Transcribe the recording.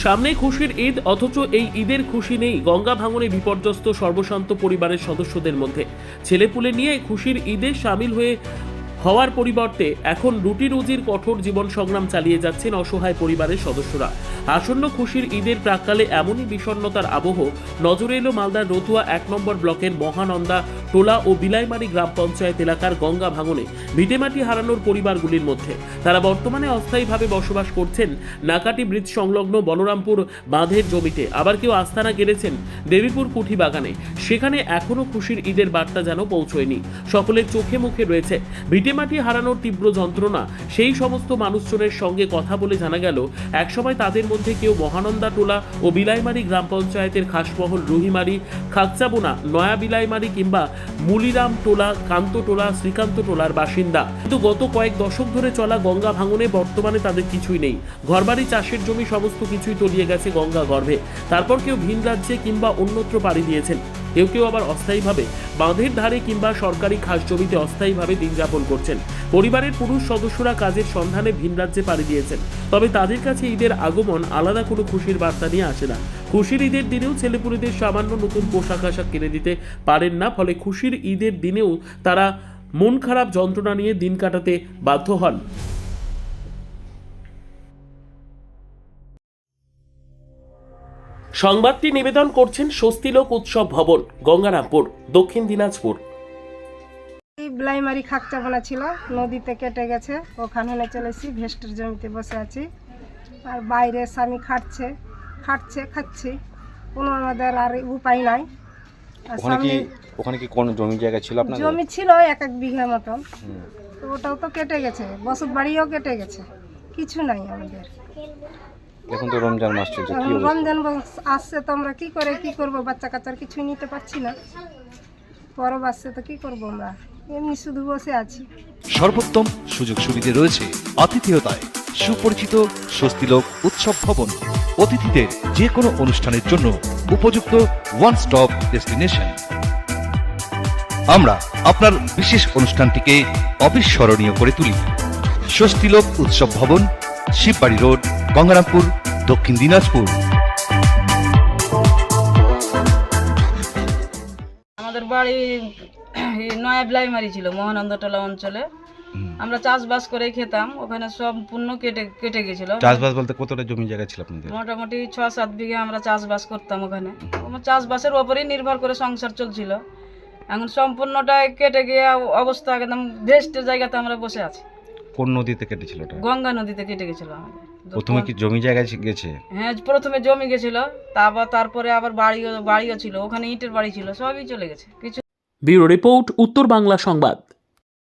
সামনেই খুশির ঈদ, অথচ এই ঈদের খুশি নেই গঙ্গা ভাঙনে বিপর্যস্ত সর্বশান্ত পরিবারের সদস্যদের মধ্যে। ছেলেপুলে নিয়ে খুশির ঈদে সামিল হওয়ার পরিবর্তে এখন রুটি রুজির কঠোর জীবন সংগ্রাম চালিয়ে যাচ্ছেন অসহায় পরিবারের সদস্যরা। আসন্ন খুশির ঈদের প্রাক্কালে এমনই বিষণ্ণতার আবহ নজরে এলো মালদার রতুয়া 1 নম্বর ব্লকের মহানন্দা টোলা ও বিলাইমারি গ্রাম পঞ্চায়েত এলাকার গঙ্গা ভাঙনে ভিটেমাটি হারানোর পরিবারগুলির মধ্যে। তারা বর্তমানে অস্থায়ীভাবে বসবাস করছেন নাকাটি ব্রিজ সংলগ্ন বলরামপুর বাঁধের জমিতে, আবার কেউ আস্তানা গেড়েছেন দেবীপুর কুঠি বাগানে। সেখানে এখনও খুশির ঈদের বার্তা যেন পৌঁছয়নি। সকলের চোখে মুখে রয়েছে ভিটেমাটি হারানোর তীব্র যন্ত্রণা। সেই সমস্ত মানুষজনের সঙ্গে কথা বলে জানা গেল, একসময় তাদের মধ্যে কেউ মহানন্দা টোলা ও বিলাইমারি গ্রাম পঞ্চায়েতের খাসমহল রুহিমারি, খাকচাবোনা, নয়া বিলাইমারি কিংবা মুলিরাম টোলা, কান্ত টোলা, শ্রীকান্ত টোলার বাসিন্দা। কিন্তু গত কয়েক দশক ধরে চলা গঙ্গা ভাঙনে বর্তমানে তাদের কিছুই নেই। ঘরবাড়ি, চাষের জমি সমস্ত কিছুই তলিয়ে গেছে গঙ্গা গর্ভে। তারপর কেউ ভিন রাজ্যে কিংবা অন্যত্র পাড়ি দিয়েছেন, কেউ কেউ আবার অস্থায়ীভাবে বাঁধের ধারে কিংবা সরকারি খাস জমিতে অস্থায়ীভাবে দিন যাপন করছেন। পরিবারের পুরুষ সদস্যরা কাজের সন্ধানে ভিন রাজ্যে পাড়ি দিয়েছেন, তবে তাদের কাছে ঈদের আগমন আলাদা কোনো খুশির বার্তা নিয়ে আসে না। খুশির ঈদের দিনেও ছেলেপুলেদের সামান্য নতুন পোশাক আশাক কিনে দিতে পারেন না, ফলে খুশির ঈদের দিনেও তারা মন খারাপ যন্ত্রণা নিয়ে দিন কাটাতে বাধ্য হন। সংবাদটি নিবেদন করছেন স্বস্তিলোক উৎসব ভবন, গঙ্গারামপুর, দক্ষিণ দিনাজপুর। বিলাইমারি খাকচাবোনা ছিল, নদীতে কেটে গেছে, ওখানে চলেছি, ভেস্টের জমিতে বসে আছি। আর বাইরে স্বামী খাচ্ছি, কোনো আমাদের আর উপায় নাই। আর ওখানে কি কোন জমি জায়গা ছিল আপনাদের? জমি ছিল 1 বিঘা মতন, তো ওটাও তো কেটে গেছে, বসত বাড়িও কেটে গেছে, কিছু নাই আমাদের। এখন তো রমজান মাস চলছে, কি অবস্থা? রমজান আসছে তো আমরা কি করব, বাচ্চা কাচ্চার কিছু নিতে পারছি না, পরব আসছে তো কি করব, আমরা এমনি শুধু বসে আছি। সর্বোত্তম সুযোগ সুবিধে রয়েছে আতিথেয়তায়। সুপরিচিত স্বস্তিলোক উৎসব ভবন অতিথিদের যে কোনো অনুষ্ঠানের জন্য উপযুক্ত ওয়ান স্টপ ডেস্টিনেশন। আমরা আপনার বিশেষ অনুষ্ঠানটিকে অবিস্মরণীয় করে তুলি। স্বস্তিলোক উৎসব ভবন, শিববাড়ি রোড, গঙ্গারামপুর, দক্ষিণ দিনাজপুর। আমাদের বাড়ি নয়া বিলাইমারি ছিল, মহানন্দটোলা অঞ্চলে। আমরা চাষবাস করে খেতাম, ওখানে সম্পূর্ণ কেটে গেছিল। চাষবাস বলতে কতটা জমি জায়গা ছিল আপনাদের? মোটামুটি 6-7 বিঘা আমরা চাষবাস করতাম ওখানে। চাষবাসের উপরেই নির্ভর করে সংসার চলছিল। এখন সম্পূর্ণটাই কেটে গিয়ে অবস্থা একদম ভেস্টের জায়গাতে আমরা বসে আছি। কোন নদীতে কেটেছিল ওটা? গঙ্গা নদীতে কেটে গেছিল আমাদের। প্রথমে কি জমি জায়গা গেছে? হ্যাঁ, প্রথমে জমি গেছিল, তারপরে আবার বাড়িও ছিল, ওখানে ইটের বাড়ি ছিল, সবই চলে গেছে। কিছু ব্যুরো রিপোর্ট, উত্তর বাংলা সংবাদ।